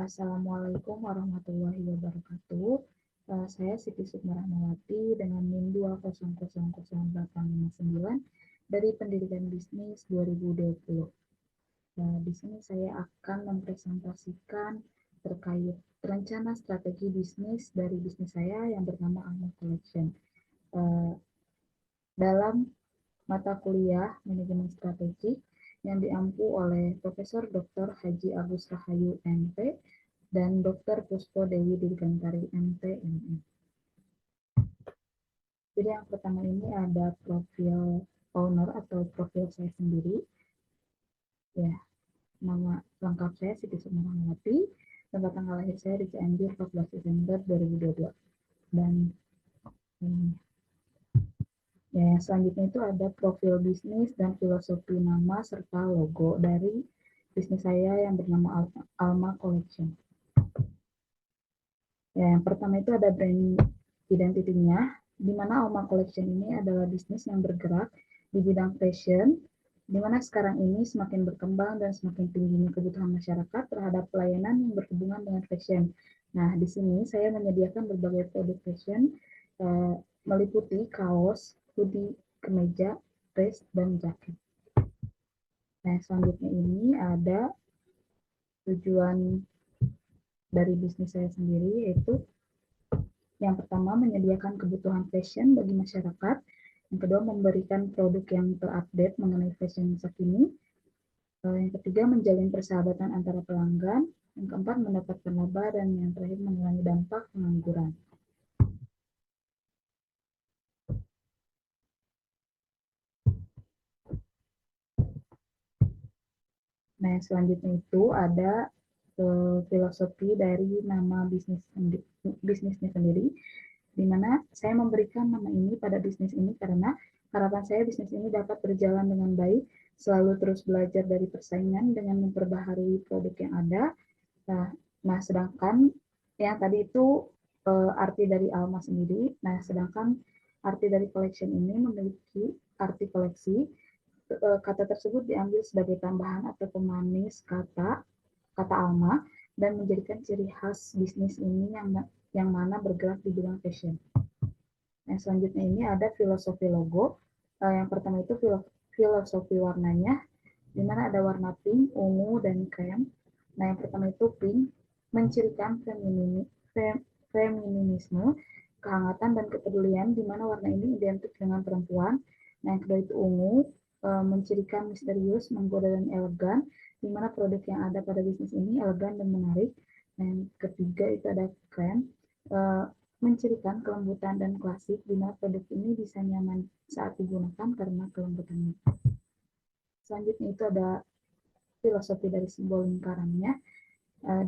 Assalamualaikum warahmatullahi wabarakatuh. Saya Siti Sukmarahmawati dengan NIM 2000859 dari Pendidikan Bisnis 2020. Di sini saya akan mempresentasikan terkait rencana strategi bisnis dari bisnis saya yang bernama Alma Collection. Dalam mata kuliah Manajemen Strategi yang diampu oleh Profesor Dr. Haji Agus Rahayu MP dan Dr. Puspo Dewi Dirgantari MP MM. Jadi yang pertama ini ada profil owner atau profil saya sendiri. Ya, nama lengkap saya Siti Sukmarahmawati, tempat tanggal lahir saya di Cianjur 14 Desember 2022. Dan ya, selanjutnya itu ada profil bisnis dan filosofi nama serta logo dari bisnis saya yang bernama Alma Collection. Ya, yang pertama itu ada brand identity-nya, di mana Alma Collection ini adalah bisnis yang bergerak di bidang fashion, di mana sekarang ini semakin berkembang dan semakin tingginya kebutuhan masyarakat terhadap pelayanan yang berhubungan dengan fashion. Nah, di sini saya menyediakan berbagai produk fashion, meliputi kaos, hoodie, kemeja, vest, dan jaket. Nah, selanjutnya ini ada tujuan dari bisnis saya sendiri, yaitu yang pertama menyediakan kebutuhan fashion bagi masyarakat, yang kedua memberikan produk yang terupdate mengenai fashion masa kini, yang ketiga menjalin persahabatan antara pelanggan, yang keempat mendapatkan laba, dan yang terakhir mengurangi dampak pengangguran. Nah, selanjutnya itu ada filosofi dari nama bisnisnya sendiri, di mana saya memberikan nama ini pada bisnis ini karena harapan saya bisnis ini dapat berjalan dengan baik, selalu terus belajar dari persaingan dengan memperbaharui produk yang ada. Nah, sedangkan yang tadi itu arti dari Alma sendiri. Nah, sedangkan arti dari collection ini memiliki arti koleksi. Kata tersebut diambil sebagai tambahan atau pemanis kata Alma dan menjadikan ciri khas bisnis ini yang mana bergerak di bidang fashion. Nah, selanjutnya ini ada filosofi logo. Yang pertama itu filosofi warnanya, di mana ada warna pink, ungu, dan krem. Nah, yang pertama itu pink, mencirikan feminisme, kehangatan, dan kepedulian, di mana warna ini identik dengan perempuan. Nah, yang kedua itu ungu, mencirikan misterius, menggoda, dan elegan, di mana produk yang ada pada bisnis ini elegan dan menarik. Nah, yang ketiga itu ada krem, mencirikan kelembutan dan klasik, di mana produk ini bisa nyaman saat digunakan karena kelembutannya. Selanjutnya itu ada filosofi dari simbol lingkarannya,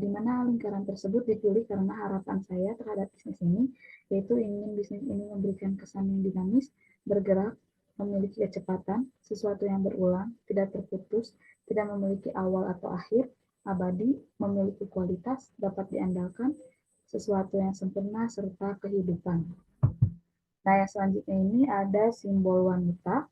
di mana lingkaran tersebut dipilih karena harapan saya terhadap bisnis ini, yaitu ingin bisnis ini memberikan kesan yang dinamis, bergerak, memiliki kecepatan, sesuatu yang berulang, tidak terputus, tidak memiliki awal atau akhir, abadi, memiliki kualitas, dapat diandalkan, sesuatu yang sempurna, serta kehidupan. Nah, yang selanjutnya ini ada simbol wanita,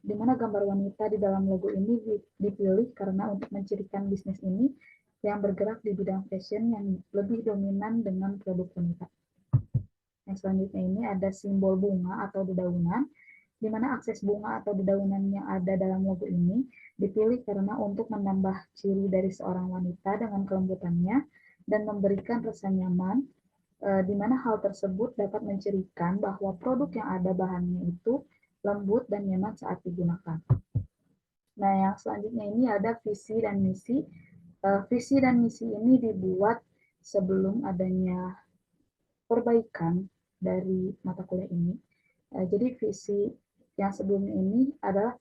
di mana gambar wanita di dalam logo ini dipilih karena untuk mencirikan bisnis ini yang bergerak di bidang fashion yang lebih dominan dengan produk wanita. Yang selanjutnya ini ada simbol bunga atau dedaunan, di mana akses bunga atau dedaunan yang ada dalam logo ini dipilih karena untuk menambah ciri dari seorang wanita dengan kelembutannya dan memberikan rasa nyaman, di mana hal tersebut dapat mencirikan bahwa produk yang ada bahannya itu lembut dan nyaman saat digunakan. Nah, yang selanjutnya ini ada visi dan misi. Visi dan misi ini dibuat sebelum adanya perbaikan dari mata kuliah ini. Jadi visi yang sebelumnya ini adalah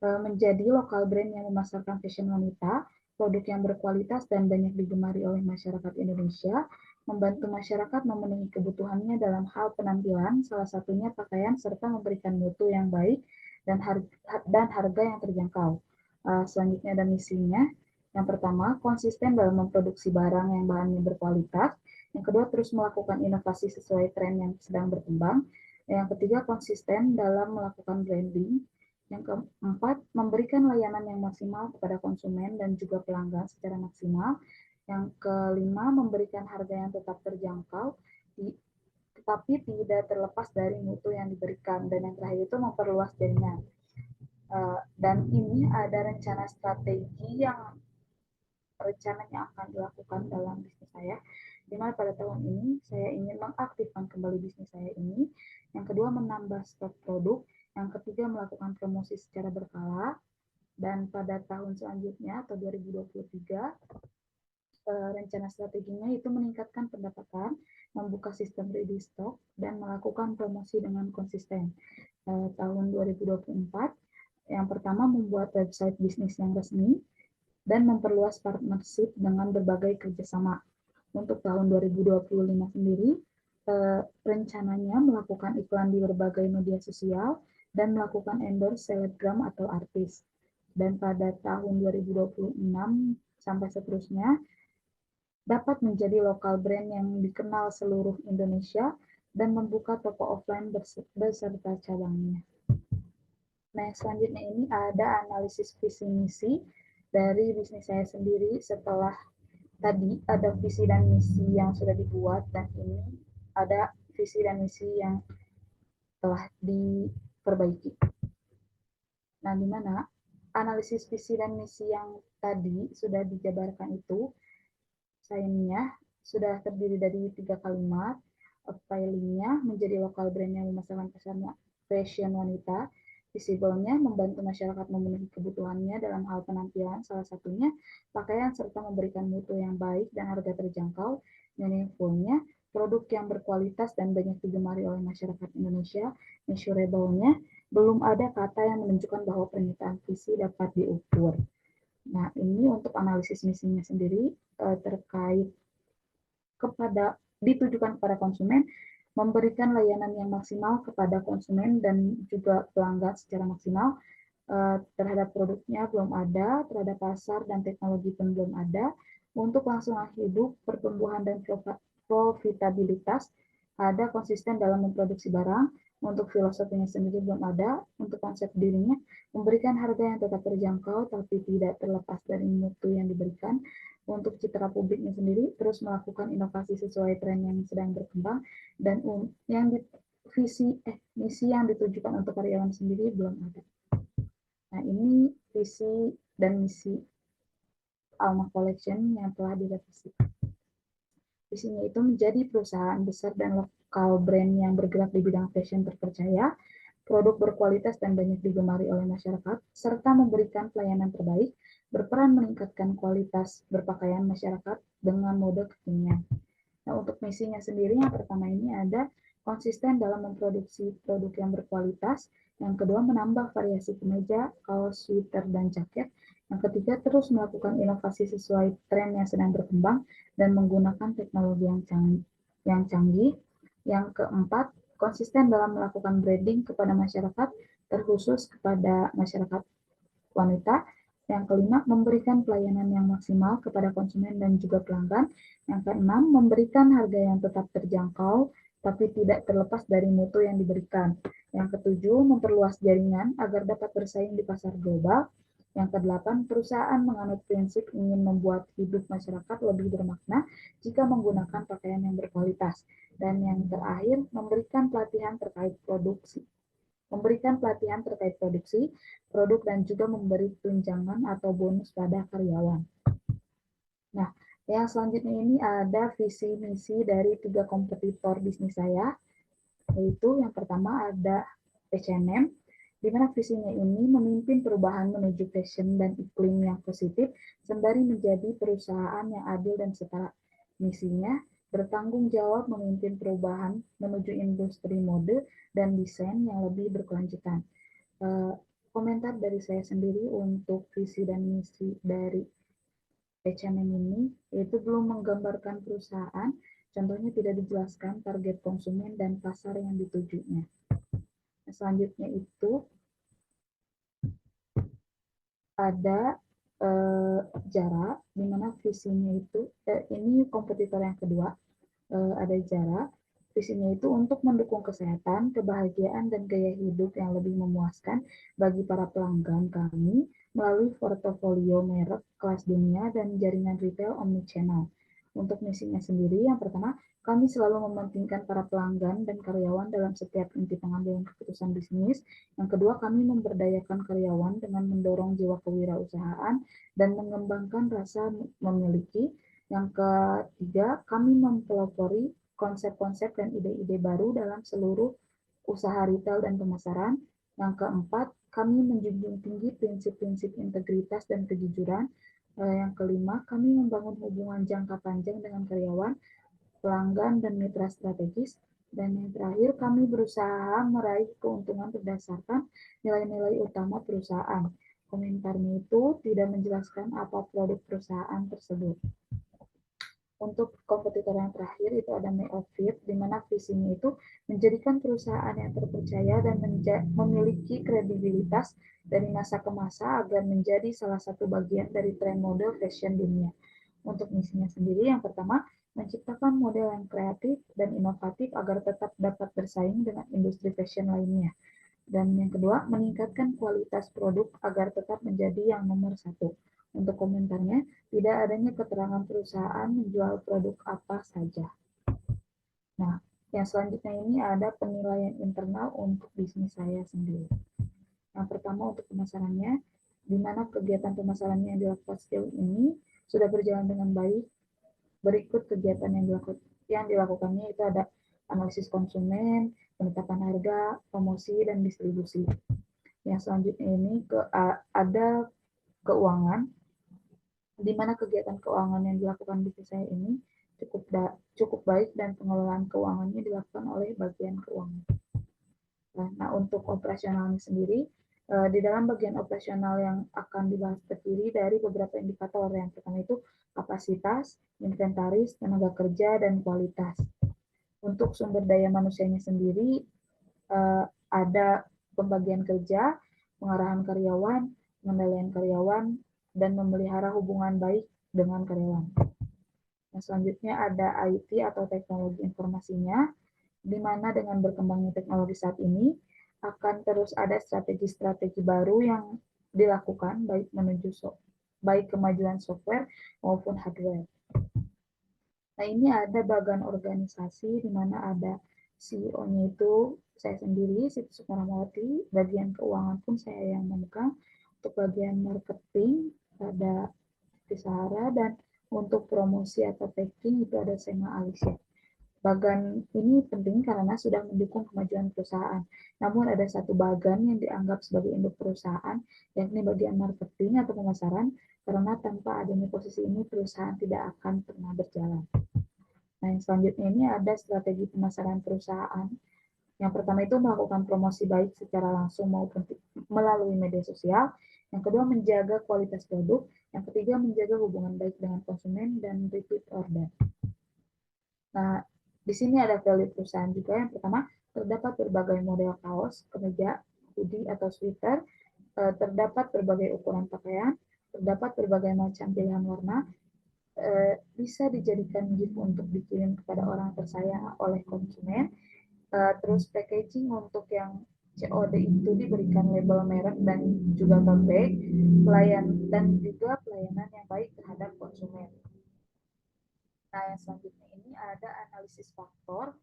menjadi lokal brand yang memasarkan fashion wanita, produk yang berkualitas dan banyak digemari oleh masyarakat Indonesia, membantu masyarakat memenuhi kebutuhannya dalam hal penampilan, salah satunya pakaian, serta memberikan mutu yang baik dan harga yang terjangkau. Selanjutnya ada misinya. Yang pertama, konsisten dalam memproduksi barang yang bahannya berkualitas. Yang kedua, terus melakukan inovasi sesuai tren yang sedang berkembang. Yang ketiga, konsisten dalam melakukan branding. Yang keempat, memberikan layanan yang maksimal kepada konsumen dan juga pelanggan secara maksimal. Yang kelima, memberikan harga yang tetap terjangkau, tetapi tidak terlepas dari mutu yang diberikan. Dan yang terakhir itu memperluas jaringan. Dan ini ada rencana strategi yang rencananya akan dilakukan dalam bisnis saya, di mana pada tahun ini saya ingin mengaktifkan kembali bisnis saya ini. Yang kedua, menambah stok produk. Yang ketiga, melakukan promosi secara berkala. Dan pada tahun selanjutnya atau 2023, rencana strateginya itu meningkatkan pendapatan, membuka sistem ready stock, dan melakukan promosi dengan konsisten. Tahun 2024, yang pertama membuat website bisnis yang resmi, dan memperluas partnership dengan berbagai kerjasama. Untuk tahun 2025 sendiri, rencananya melakukan iklan di berbagai media sosial dan melakukan endorse selebgram atau artis. Dan pada tahun 2026 sampai seterusnya, dapat menjadi lokal brand yang dikenal seluruh Indonesia dan membuka toko offline beserta cabangnya. Nah, selanjutnya ini ada analisis visi misi dari bisnis saya sendiri setelah tadi ada visi dan misi yang sudah dibuat, dan ini ada visi dan misi yang telah diperbaiki. Nah, di mana analisis visi dan misi yang tadi sudah dijabarkan itu, sayangnya sudah terdiri dari 3 kalimat. Filingnya menjadi lokal brand yang memasarkan pesannya fashion wanita, visible-nya membantu masyarakat memenuhi kebutuhannya dalam hal penampilan, salah satunya pakaian, serta memberikan mutu yang baik dan harga terjangkau, meaningful-nya produk yang berkualitas dan banyak digemari oleh masyarakat Indonesia, measurable-nya belum ada kata yang menunjukkan bahwa pernyataan visi dapat diukur. Nah, ini untuk analisis misinya sendiri terkait ditujukan kepada konsumen, memberikan layanan yang maksimal kepada konsumen dan juga pelanggan secara maksimal. Terhadap produknya belum ada, terhadap pasar dan teknologi pun belum ada. Untuk kelangsungan hidup, pertumbuhan dan profitabilitas, ada konsisten dalam memproduksi barang. Untuk filosofinya sendiri belum ada. Untuk konsep dirinya, memberikan harga yang tetap terjangkau tapi tidak terlepas dari mutu yang diberikan. Untuk citra publiknya sendiri, terus melakukan inovasi sesuai tren yang sedang berkembang, dan yang misi yang ditujukan untuk karyawan sendiri belum ada. Nah, ini visi dan misi Alma Collection yang telah direvisi. Visinya itu menjadi perusahaan besar dan lokal brand yang bergerak di bidang fashion terpercaya, produk berkualitas dan banyak digemari oleh masyarakat, serta memberikan pelayanan terbaik, berperan meningkatkan kualitas berpakaian masyarakat dengan mode kekinian. Nah, untuk misinya sendiri, yang pertama ini ada konsisten dalam memproduksi produk yang berkualitas. Yang kedua, menambah variasi kemeja, kaos, sweater, dan jaket. Yang ketiga, terus melakukan inovasi sesuai tren yang sedang berkembang dan menggunakan teknologi yang canggih. Yang keempat, konsisten dalam melakukan branding kepada masyarakat, terkhusus kepada masyarakat wanita. Yang kelima, memberikan pelayanan yang maksimal kepada konsumen dan juga pelanggan. Yang keenam, memberikan harga yang tetap terjangkau, tapi tidak terlepas dari mutu yang diberikan. Yang ketujuh, memperluas jaringan agar dapat bersaing di pasar global. Yang kedelapan, perusahaan menganut prinsip ingin membuat hidup masyarakat lebih bermakna jika menggunakan pakaian yang berkualitas. Dan yang terakhir, memberikan pelatihan terkait produksi, produk, dan juga memberi tunjangan atau bonus pada karyawan. Nah, yang selanjutnya ini ada visi misi dari 3 kompetitor bisnis saya, yaitu yang pertama ada H&M, di mana visinya ini memimpin perubahan menuju fashion dan iklim yang positif, sembari menjadi perusahaan yang adil dan setara. Misinya bertanggung jawab memimpin perubahan menuju industri mode dan desain yang lebih berkelanjutan. Komentar dari saya sendiri untuk visi dan misi dari H&M ini, yaitu belum menggambarkan perusahaan, contohnya tidak dijelaskan target konsumen dan pasar yang ditujunya. Nah, selanjutnya itu ada Zara, di mana visinya itu, ini kompetitor yang kedua, ada Zara. Visinya itu untuk mendukung kesehatan, kebahagiaan, dan gaya hidup yang lebih memuaskan bagi para pelanggan kami melalui portofolio merek kelas dunia dan jaringan retail omnichannel. Untuk misinya sendiri, yang pertama, kami selalu mementingkan para pelanggan dan karyawan dalam setiap inti pengambilan keputusan bisnis. Yang kedua, kami memberdayakan karyawan dengan mendorong jiwa kewirausahaan dan mengembangkan rasa memiliki. Yang ketiga, kami mempelopori konsep-konsep dan ide-ide baru dalam seluruh usaha retail dan pemasaran. Yang keempat, kami menjunjung tinggi prinsip-prinsip integritas dan kejujuran. Yang kelima, kami membangun hubungan jangka panjang dengan karyawan, pelanggan, dan mitra strategis. Dan yang terakhir, kami berusaha meraih keuntungan berdasarkan nilai-nilai utama perusahaan. Komentarnya itu tidak menjelaskan apa produk perusahaan tersebut. Untuk kompetitor yang terakhir itu ada Neofit, di mana visinya itu menjadikan perusahaan yang terpercaya dan memiliki kredibilitas dari masa ke masa agar menjadi salah satu bagian dari tren model fashion dunia. Untuk misinya sendiri, yang pertama, menciptakan model yang kreatif dan inovatif agar tetap dapat bersaing dengan industri fashion lainnya. Dan yang kedua, meningkatkan kualitas produk agar tetap menjadi yang nomor satu. Untuk komentarnya, tidak adanya keterangan perusahaan menjual produk apa saja. Nah, yang selanjutnya ini ada penilaian internal untuk bisnis saya sendiri. Yang pertama untuk pemasarannya, di mana kegiatan pemasarannya yang dilakukan sejauh ini sudah berjalan dengan baik. Berikut kegiatan yang dilakukannya itu ada analisis konsumen, penetapan harga, promosi, dan distribusi. Yang selanjutnya ini ada keuangan, di mana kegiatan keuangan yang dilakukan bisnis saya ini cukup baik dan pengelolaan keuangannya dilakukan oleh bagian keuangan. Nah, untuk operasionalnya sendiri, di dalam bagian operasional yang akan dibahas terdiri dari beberapa indikator. Yang pertama itu kapasitas, inventaris, tenaga kerja, dan kualitas. Untuk sumber daya manusianya sendiri, ada pembagian kerja, pengarahan karyawan, pengendalian karyawan, dan memelihara hubungan baik dengan karyawan. Nah, selanjutnya ada IT atau teknologi informasinya, di mana dengan berkembangnya teknologi saat ini akan terus ada strategi-strategi baru yang dilakukan baik kemajuan software maupun hardware. Nah, ini ada bagian organisasi di mana ada CEO-nya itu saya sendiri, Siti Sukaramawati, bagian keuangan pun saya yang memegang. Untuk bagian marketing ada Tisara, dan untuk promosi atau packing itu ada Sema Alicia. Bagan ini penting karena sudah mendukung kemajuan perusahaan. Namun ada satu bagan yang dianggap sebagai induk perusahaan, yakni bagian marketing atau pemasaran, karena tanpa adanya posisi ini perusahaan tidak akan pernah berjalan. Nah, yang selanjutnya ini ada strategi pemasaran perusahaan. Yang pertama itu melakukan promosi baik secara langsung maupun melalui media sosial. Yang kedua, menjaga kualitas produk. Yang ketiga, menjaga hubungan baik dengan konsumen dan repeat order. Nah, di sini ada value perusahaan juga. Yang pertama, terdapat berbagai model kaos, kemeja, hoodie atau sweater, terdapat berbagai ukuran pakaian, terdapat berbagai macam pilihan warna, bisa dijadikan gift untuk dikirim kepada orang tersayang oleh konsumen. Terus packaging untuk yang COD itu diberikan label merek dan juga tote bag, dan juga pelayanan yang baik terhadap konsumen. Nah, yang selanjutnya ini ada analisis faktor,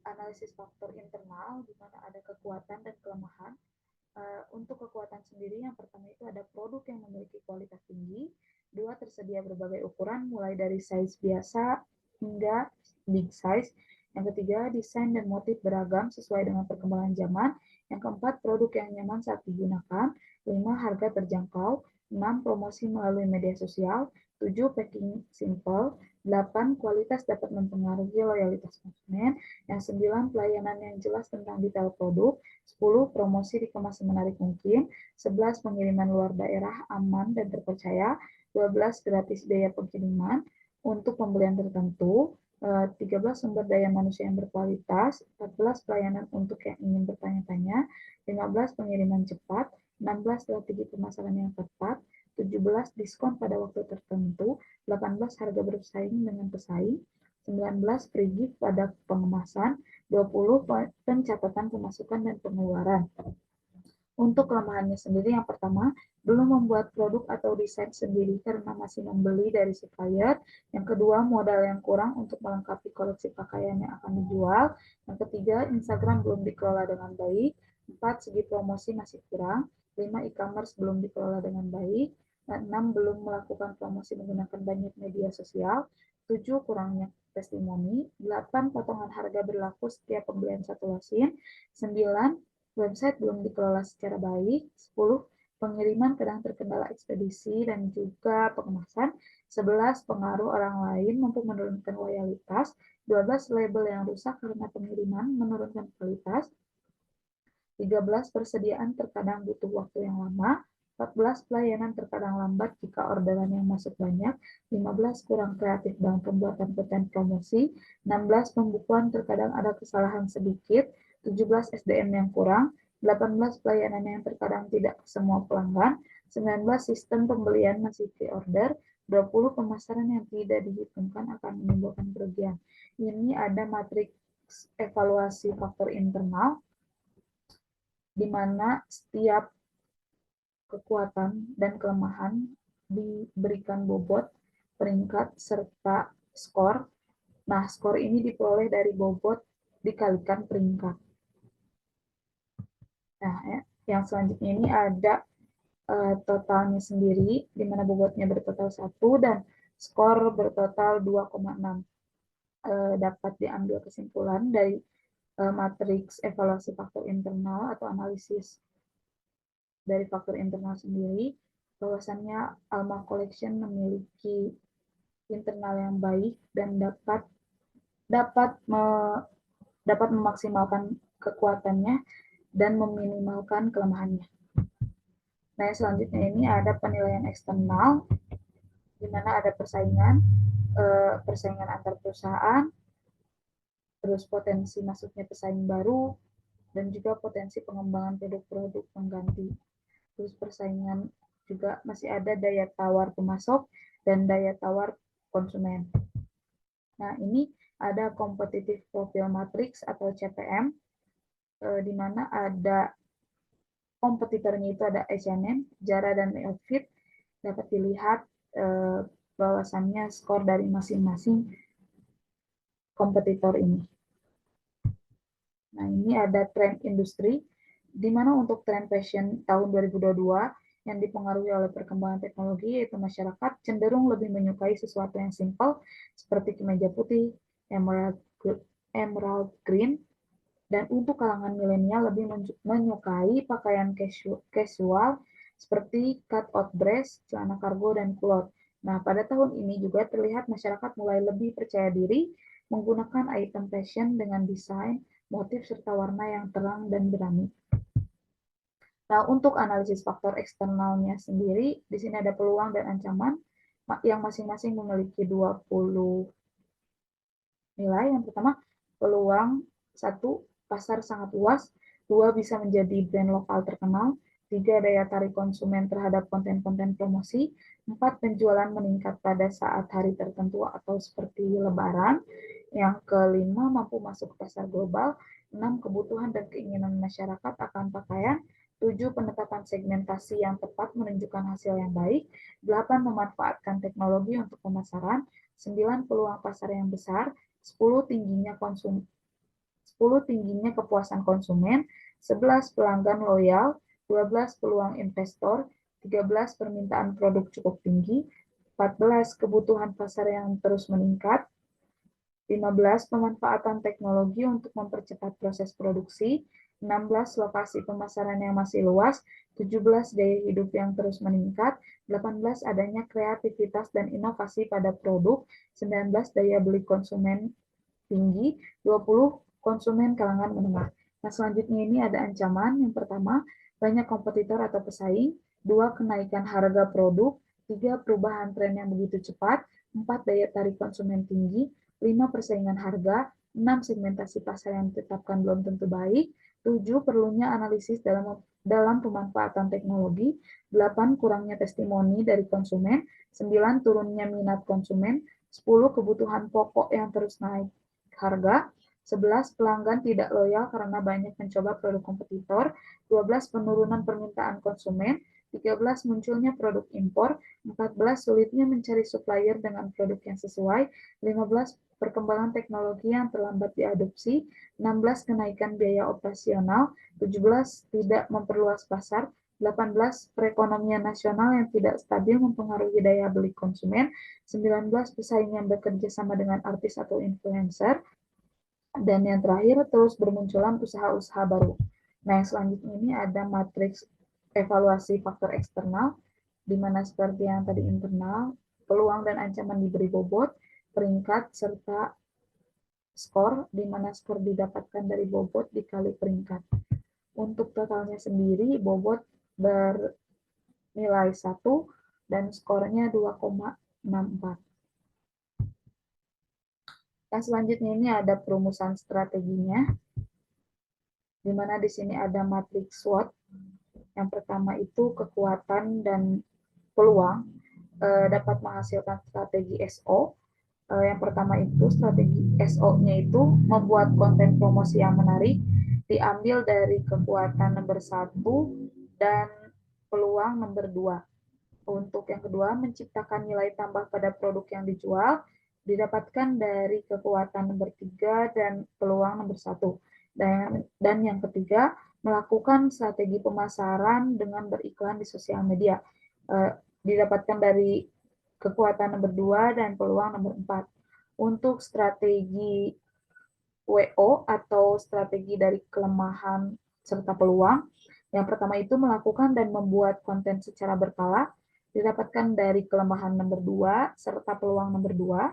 analisis faktor internal, di mana ada kekuatan dan kelemahan. Untuk kekuatan sendiri, yang pertama itu ada produk yang memiliki kualitas tinggi, dua, tersedia berbagai ukuran, mulai dari size biasa hingga big size. Yang ketiga, desain dan motif beragam sesuai dengan perkembangan zaman. Yang keempat, produk yang nyaman saat digunakan. 5, harga terjangkau. 6, promosi melalui media sosial. 7, packing simple. 8, kualitas dapat mempengaruhi loyalitas konsumen. Yang 9, pelayanan yang jelas tentang detail produk. 10, promosi dikemas semenarik mungkin. 11, pengiriman luar daerah aman dan terpercaya. 12, gratis biaya pengiriman untuk pembelian tertentu. 13, sumber daya manusia yang berkualitas. 14, pelayanan untuk yang ingin bertanya-tanya. 15, pengiriman cepat. 16, strategi pemasaran yang tepat. 17, diskon pada waktu tertentu. 18, harga bersaing dengan pesaing. 19, free gift pada pengemasan. 20, pencatatan pemasukan dan pengeluaran. Untuk kelemahannya sendiri, yang pertama, belum membuat produk atau desain sendiri karena masih membeli dari supplier. Yang kedua, modal yang kurang untuk melengkapi koleksi pakaian yang akan dijual. Yang ketiga, Instagram belum dikelola dengan baik. 4, segi promosi masih kurang. 5, e-commerce belum dikelola dengan baik. 6, belum melakukan promosi menggunakan banyak media sosial. 7, kurangnya testimoni. 8, potongan harga berlaku setiap pembelian satu losin. 9, website belum dikelola secara baik. 10, pengiriman kadang terkendala ekspedisi dan juga pengemasan. 11, pengaruh orang lain mampu menurunkan loyalitas. 12, label yang rusak karena pengiriman menurunkan kualitas. 13, persediaan terkadang butuh waktu yang lama. 14, pelayanan terkadang lambat jika orderan yang masuk banyak. 15, kurang kreatif dalam pembuatan konten promosi. 16, pembukuan terkadang ada kesalahan sedikit. 17, SDM yang kurang. 18, pelayanan yang terkadang tidak ke semua pelanggan. 19, sistem pembelian masih pre-order. 20, pemasaran yang tidak dihitungkan akan menimbulkan kerugian. Ini ada matriks evaluasi faktor internal, di mana setiap kekuatan dan kelemahan diberikan bobot, peringkat, serta skor. Nah, skor ini diperoleh dari bobot dikalikan peringkat. Nah, yang selanjutnya ini ada totalnya sendiri, di mana bobotnya bertotal 1 dan skor bertotal 2,6. Dapat diambil kesimpulan dari matriks evaluasi faktor internal atau analisis dari faktor internal sendiri, bahwasannya Alma Collection memiliki internal yang baik dan dapat dapat memaksimalkan kekuatannya dan meminimalkan kelemahannya. Nah, selanjutnya ini ada penilaian eksternal, di mana ada persaingan antar perusahaan, terus potensi masuknya pesaing baru, dan juga potensi pengembangan produk-produk pengganti. Terus persaingan juga masih ada daya tawar pemasok dan daya tawar konsumen. Nah, ini ada competitive profile matrix atau CPM, di mana ada kompetitornya itu ada H&M, Zara, dan Outfit. Dapat dilihat bahwasannya skor dari masing-masing kompetitor ini. Nah, ini ada tren industri, di mana untuk tren fashion tahun 2022 yang dipengaruhi oleh perkembangan teknologi, yaitu masyarakat cenderung lebih menyukai sesuatu yang simpel, seperti kemeja putih, emerald green, dan untuk kalangan milenial lebih menyukai pakaian casual seperti cut-out dress, celana kargo, dan kulot. Nah, pada tahun ini juga terlihat masyarakat mulai lebih percaya diri menggunakan item fashion dengan desain, motif, serta warna yang terang dan berani. Nah, untuk analisis faktor eksternalnya sendiri, di sini ada peluang dan ancaman yang masing-masing memiliki 20 nilai. Yang pertama, peluang 1, pasar sangat luas. 2, bisa menjadi brand lokal terkenal. 3, daya tarik konsumen terhadap konten-konten promosi. 4, penjualan meningkat pada saat hari tertentu atau seperti lebaran. Yang kelima, mampu masuk ke pasar global. 6, kebutuhan dan keinginan masyarakat akan pakaian. 7, penetapan segmentasi yang tepat menunjukkan hasil yang baik. 8, memanfaatkan teknologi untuk pemasaran. 9, peluang pasar yang besar. 10, tingginya kepuasan konsumen. 11, pelanggan loyal. 12, peluang investor. 13, permintaan produk cukup tinggi. 14, kebutuhan pasar yang terus meningkat. 15, pemanfaatan teknologi untuk mempercepat proses produksi. 16, lokasi pemasaran yang masih luas. 17, gaya hidup yang terus meningkat. 18, adanya kreativitas dan inovasi pada produk. 19, daya beli konsumen tinggi. 20, konsumen kalangan menengah. Nah, selanjutnya ini ada ancaman. Yang pertama, banyak kompetitor atau pesaing. 2, kenaikan harga produk. 3, perubahan tren yang begitu cepat. 4, daya tarik konsumen tinggi. 5, persaingan harga. 6, segmentasi pasar yang ditetapkan belum tentu baik. 7, perlunya analisis dalam pemanfaatan teknologi. 8, kurangnya testimoni dari konsumen. 9, turunnya minat konsumen. 10, kebutuhan pokok yang terus naik harga. 11, pelanggan tidak loyal karena banyak mencoba produk kompetitor. 12, penurunan permintaan konsumen. 13 munculnya produk impor, 14 sulitnya mencari supplier dengan produk yang sesuai, 15 perkembangan teknologi yang terlambat diadopsi, 16 kenaikan biaya operasional, 17 tidak memperluas pasar, 18 perekonomian nasional yang tidak stabil mempengaruhi daya beli konsumen, 19 pesaing yang bekerja sama dengan artis atau influencer, dan yang terakhir terus bermunculan usaha-usaha baru. Nah, yang selanjutnya ini ada matriks evaluasi faktor eksternal, di mana seperti yang tadi internal, peluang dan ancaman diberi bobot, peringkat, serta skor, di mana skor didapatkan dari bobot dikali peringkat. Untuk totalnya sendiri, bobot bernilai 1 dan skornya 2,64. Yang selanjutnya ini ada perumusan strateginya, di mana di sini ada matriks SWOT. Yang pertama itu kekuatan dan peluang dapat menghasilkan strategi SO. Yang pertama itu strategi SO-nya itu membuat konten promosi yang menarik, diambil dari kekuatan nomor 1 dan peluang nomor 2. Untuk yang kedua, menciptakan nilai tambah pada produk yang dijual, didapatkan dari kekuatan nomor 3 dan peluang nomor 1. Dan yang ketiga, melakukan strategi pemasaran dengan beriklan di sosial media. Didapatkan dari kekuatan nomor 2 dan peluang nomor 4. Untuk strategi WO atau strategi dari kelemahan serta peluang, yang pertama itu melakukan dan membuat konten secara berkala, didapatkan dari kelemahan nomor 2 serta peluang nomor 2.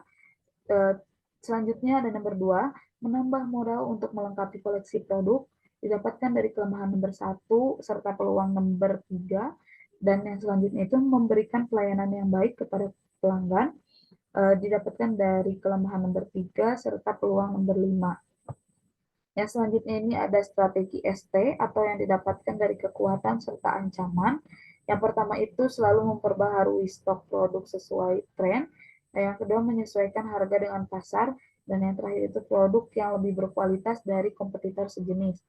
Selanjutnya ada nomor 2, menambah modal untuk melengkapi koleksi produk, didapatkan dari kelemahan nomor 1 serta peluang nomor 3. Dan yang selanjutnya itu memberikan pelayanan yang baik kepada pelanggan, didapatkan dari kelemahan nomor 3 serta peluang nomor 5. Yang selanjutnya ini ada strategi ST atau yang didapatkan dari kekuatan serta ancaman. Yang pertama itu selalu memperbaharui stok produk sesuai tren. Yang kedua menyesuaikan harga dengan pasar. Dan yang terakhir itu produk yang lebih berkualitas dari kompetitor sejenis.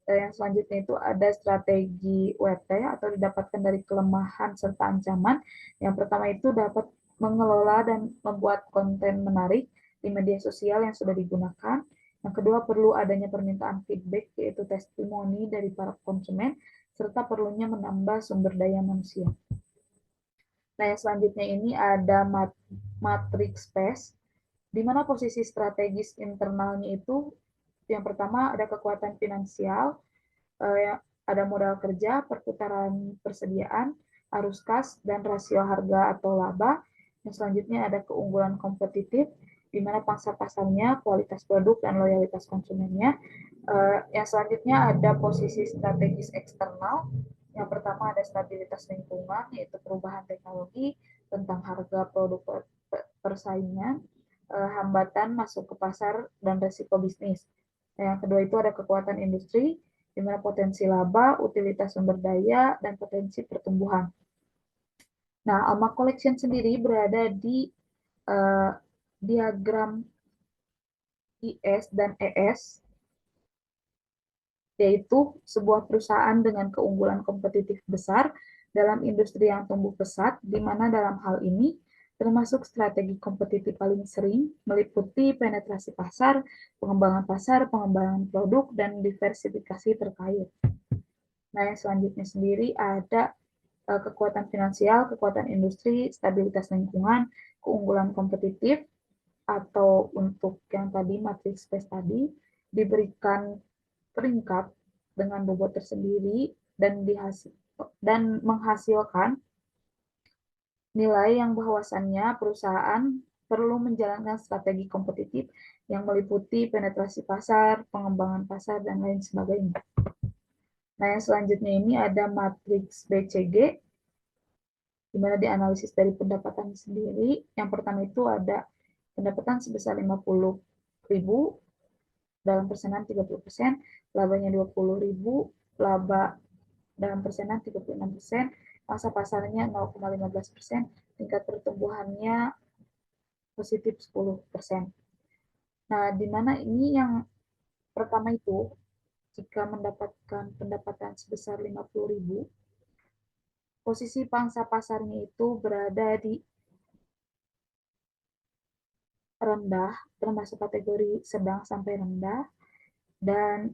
Yang selanjutnya itu ada strategi WT atau didapatkan dari kelemahan serta ancaman. Yang pertama itu dapat mengelola dan membuat konten menarik di media sosial yang sudah digunakan. Yang kedua, perlu adanya permintaan feedback, yaitu testimoni dari para konsumen, serta perlunya menambah sumber daya manusia. Nah, yang selanjutnya ini ada matrix space, di mana posisi strategis internalnya itu, yang pertama ada kekuatan finansial, ada modal kerja, perputaran persediaan, arus kas, dan rasio harga atau laba. Yang selanjutnya ada keunggulan kompetitif, di mana pangsa pasarnya, kualitas produk, dan loyalitas konsumennya. Yang selanjutnya ada posisi strategis eksternal. Yang pertama ada stabilitas lingkungan, yaitu perubahan teknologi, tentang harga produk persaingan, hambatan masuk ke pasar, dan resiko bisnis. Yang kedua itu ada kekuatan industri, di mana potensi laba, utilitas sumber daya, dan potensi pertumbuhan. Nah, Alma Collection sendiri berada di diagram IS dan ES, yaitu sebuah perusahaan dengan keunggulan kompetitif besar dalam industri yang tumbuh pesat, di mana dalam hal ini termasuk strategi kompetitif paling sering meliputi penetrasi pasar, pengembangan produk, dan diversifikasi terkait. Nah, yang selanjutnya sendiri ada kekuatan finansial, kekuatan industri, stabilitas lingkungan, keunggulan kompetitif, atau untuk yang tadi matriks space tadi, diberikan peringkat dengan bobot tersendiri dan menghasilkan nilai yang bahwasannya perusahaan perlu menjalankan strategi kompetitif yang meliputi penetrasi pasar, pengembangan pasar, dan lain sebagainya. Nah, yang selanjutnya ini ada matriks BCG, di mana dianalisis dari pendapatan sendiri. Yang pertama itu ada pendapatan sebesar 50.000 dalam persenan 30%, labanya 20.000, laba dalam persenan 36%, masa pasarnya 0,15%, tingkat pertumbuhannya positif 10%. Nah, di mana ini yang pertama itu, jika mendapatkan pendapatan sebesar 50.000, posisi pangsa pasarnya itu berada di rendah, termasuk kategori sedang sampai rendah, dan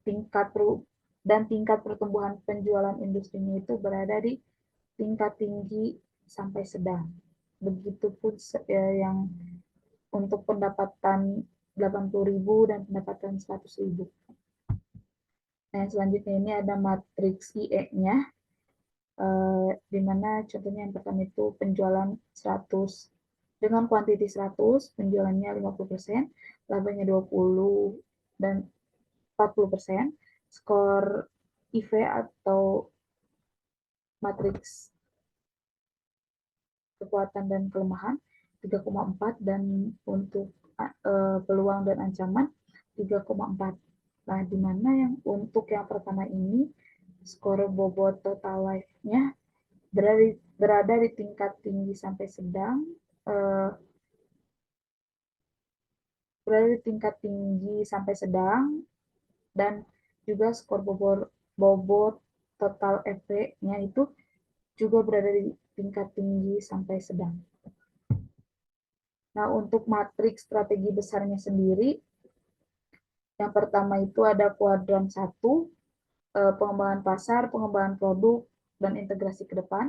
tingkat pertumbuhan penjualan industrinya itu berada di tingkat tinggi sampai sedang. Begitupun yang untuk pendapatan 80.000 dan pendapatan 100.000. Nah, selanjutnya ini ada matriks IE-nya, di mana contohnya yang pertama itu penjualan 100 dengan kuantiti 100, penjualannya 50%, labanya 20 dan 40%, skor IV atau matriks kekuatan dan kelemahan 3,4, dan untuk peluang dan ancaman 3,4. Nah, di mana yang untuk yang pertama ini skor bobot total life-nya berada di tingkat tinggi sampai sedang, dan juga skor bobot total EV-nya itu juga berada di tingkat tinggi sampai sedang. Nah, untuk matriks strategi besarnya sendiri, yang pertama itu ada kuadran 1, pengembangan pasar, pengembangan produk, dan integrasi ke depan.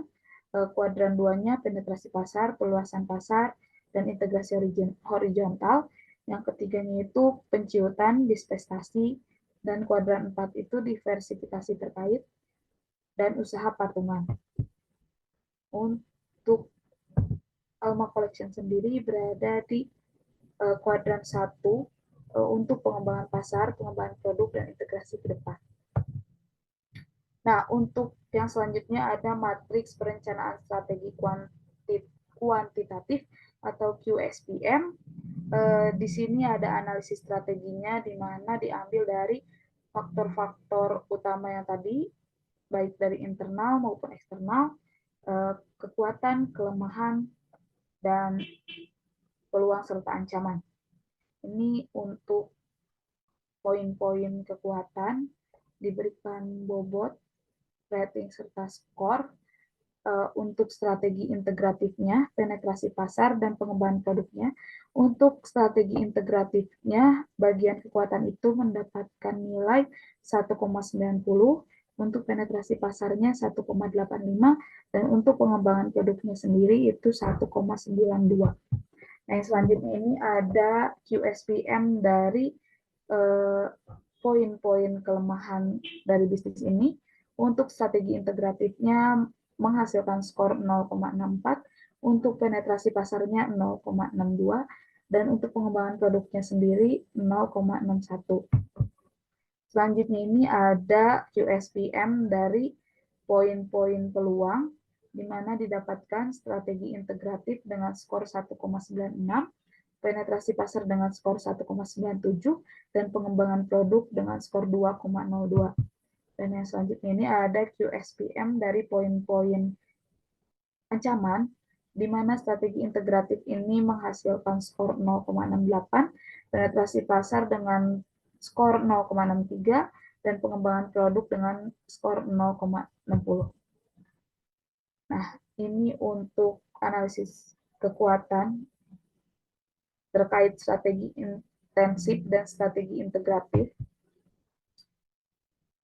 Kuadran 2-nya penetrasi pasar, peluasan pasar, dan integrasi horizontal. Yang ketiganya itu penciutan, dispestasi, dan kuadran 4 itu diversifikasi terkait, dan usaha patungan. Untuk Alma Collection sendiri berada di kuadran 1 untuk pengembangan pasar, pengembangan produk, dan integrasi ke depan. Nah, untuk yang selanjutnya ada matriks perencanaan strategi kuantitatif atau QSPM. Di sini ada analisis strateginya, di mana diambil dari faktor-faktor utama yang tadi, baik dari internal maupun eksternal, kekuatan, kelemahan, dan peluang serta ancaman. Ini untuk poin-poin kekuatan, diberikan bobot, rating, serta skor. Untuk strategi integratifnya, penetrasi pasar, dan pengembangan produknya. Untuk strategi integratifnya, bagian kekuatan itu mendapatkan nilai 1,90, untuk penetrasi pasarnya 1,85, dan untuk pengembangan produknya sendiri itu 1,92. Nah, yang selanjutnya ini ada QSPM dari poin-poin kelemahan dari bisnis ini. Untuk strategi integratifnya menghasilkan skor 0,64, untuk penetrasi pasarnya 0,62, dan untuk pengembangan produknya sendiri 0,61. Selanjutnya ini ada QSPM dari poin-poin peluang, di mana didapatkan strategi integratif dengan skor 1,96, penetrasi pasar dengan skor 1,97, dan pengembangan produk dengan skor 2,02. Dan yang selanjutnya ini ada QSPM dari poin-poin ancaman, di mana strategi integratif ini menghasilkan skor 0,68, penetrasi pasar dengan skor 0,63, dan pengembangan produk dengan skor 0,60. Nah, ini untuk analisis kekuatan terkait strategi intensif dan strategi integratif,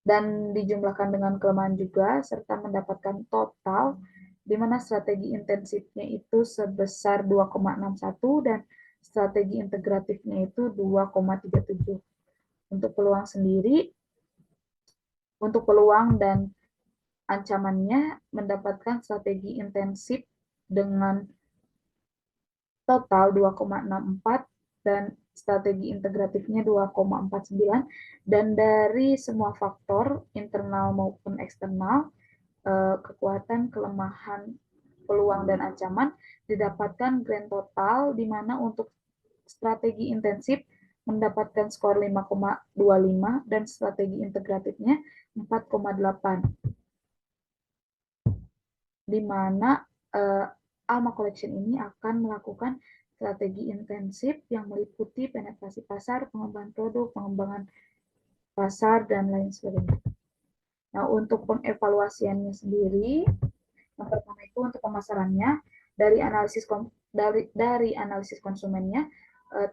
dan dijumlahkan dengan kelemahan juga, serta mendapatkan total, di mana strategi intensifnya itu sebesar 2,61 dan strategi integratifnya itu 2,37. Untuk peluang sendiri, untuk peluang dan ancamannya mendapatkan strategi intensif dengan total 2,64 dan strategi integratifnya 2,49, dan dari semua faktor internal maupun eksternal, kekuatan, kelemahan, peluang, dan ancaman didapatkan grand total, di mana untuk strategi intensif mendapatkan skor 5,25 dan strategi integratifnya 4,8, di mana Alma Collection ini akan melakukan strategi intensif yang meliputi penetrasi pasar, pengembangan produk, pengembangan pasar, dan lain sebagainya. Nah, untuk pengevaluasiannya sendiri, Yang pertama itu untuk pemasarannya, dari analisis konsumennya,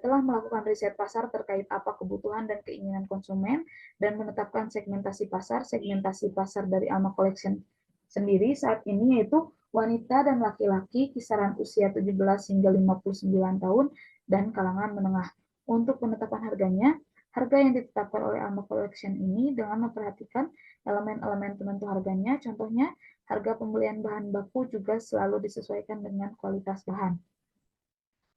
telah melakukan riset pasar terkait apa kebutuhan dan keinginan konsumen dan menetapkan segmentasi pasar. Segmentasi pasar dari Alma Collection sendiri saat ini yaitu wanita dan laki-laki kisaran usia 17 hingga 59 tahun dan kalangan menengah. Untuk penetapan harganya, harga yang ditetapkan oleh Alma Collection ini dengan memperhatikan elemen-elemen penentu harganya, contohnya harga pembelian bahan baku juga selalu disesuaikan dengan kualitas bahan.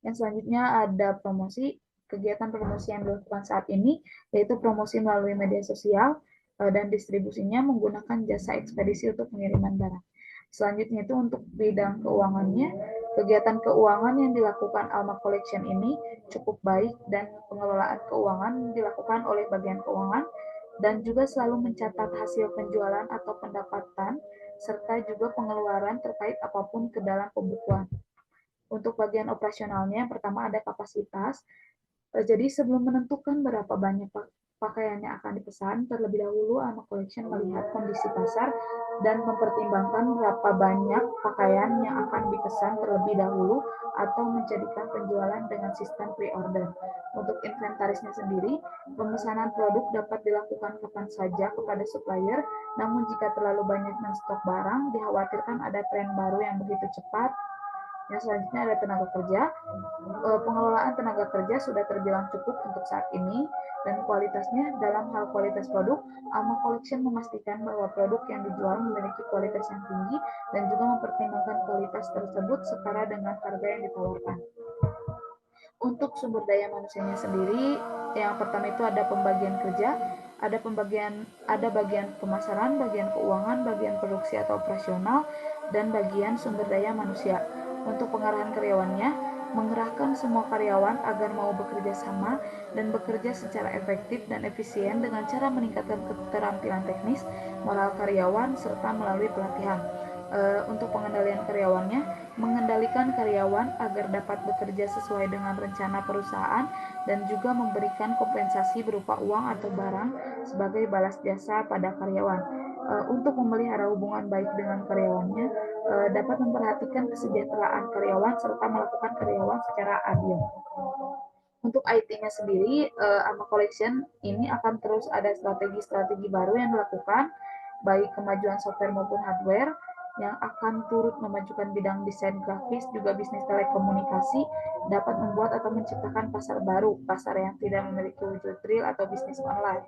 Yang selanjutnya ada promosi. Kegiatan promosi yang dilakukan saat ini yaitu promosi melalui media sosial dan distribusinya menggunakan jasa ekspedisi untuk pengiriman barang. Selanjutnya itu untuk bidang keuangannya, kegiatan keuangan yang dilakukan Alma Collection ini cukup baik dan pengelolaan keuangan dilakukan oleh bagian keuangan dan juga selalu mencatat hasil penjualan atau pendapatan serta juga pengeluaran terkait apapun ke dalam pembukuan. Untuk bagian operasionalnya, yang pertama ada kapasitas. Jadi sebelum menentukan berapa banyak pakaian yang akan dipesan, terlebih dahulu Alma Collection melihat kondisi pasar dan mempertimbangkan berapa banyak pakaian yang akan dipesan terlebih dahulu atau menjadikan penjualan dengan sistem pre-order. Untuk inventarisnya sendiri, pemesanan produk dapat dilakukan kapan saja kepada supplier, namun jika terlalu banyak menstok barang, dikhawatirkan ada tren baru yang begitu cepat. Yang selanjutnya ada tenaga kerja. Pengelolaan tenaga kerja sudah terbilang cukup untuk saat ini dan kualitasnya dalam hal kualitas produk, Alma Collection memastikan bahwa produk yang dijual memiliki kualitas yang tinggi dan juga mempertimbangkan kualitas tersebut setara dengan harga yang ditawarkan. Untuk sumber daya manusianya sendiri, yang pertama itu ada pembagian kerja, ada bagian pemasaran, bagian keuangan, bagian produksi atau operasional, dan bagian sumber daya manusia. Untuk pengarahan karyawannya, mengerahkan semua karyawan agar mau bekerja sama dan bekerja secara efektif dan efisien dengan cara meningkatkan keterampilan teknis, moral karyawan, serta melalui pelatihan. Untuk pengendalian karyawannya, mengendalikan karyawan agar dapat bekerja sesuai dengan rencana perusahaan dan juga memberikan kompensasi berupa uang atau barang sebagai balas jasa pada karyawan. Untuk memelihara hubungan baik dengan karyawannya, dapat memperhatikan kesejahteraan karyawan serta melakukan karyawan secara adil. Untuk IT-nya sendiri, Alma Collection ini akan terus ada strategi-strategi baru yang dilakukan, baik kemajuan software maupun hardware, yang akan turut memajukan bidang desain grafis, juga bisnis telekomunikasi, dapat membuat atau menciptakan pasar baru, pasar yang tidak memiliki wujud real atau bisnis online.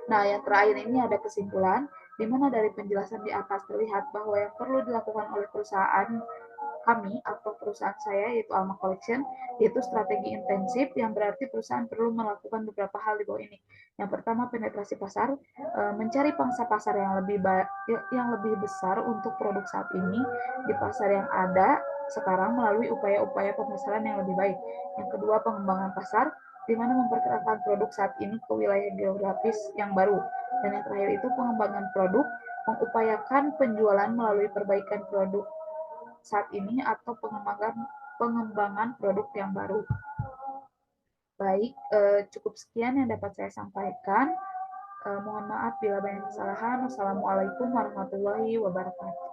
Nah, yang terakhir ini ada kesimpulan, di mana dari penjelasan di atas terlihat bahwa yang perlu dilakukan oleh perusahaan kami atau perusahaan saya yaitu Alma Collection yaitu strategi intensif yang berarti perusahaan perlu melakukan beberapa hal di bawah ini. Yang pertama penetrasi pasar, mencari pangsa pasar yang lebih besar untuk produk saat ini di pasar yang ada sekarang melalui upaya-upaya pemasaran yang lebih baik. Yang kedua pengembangan pasar, di mana memperkenalkan produk saat ini ke wilayah geografis yang baru. Dan yang terakhir itu pengembangan produk, mengupayakan penjualan melalui perbaikan produk saat ini atau pengembangan produk yang baru. Baik, cukup sekian yang dapat saya sampaikan. Mohon maaf bila banyak kesalahan. Wassalamualaikum warahmatullahi wabarakatuh.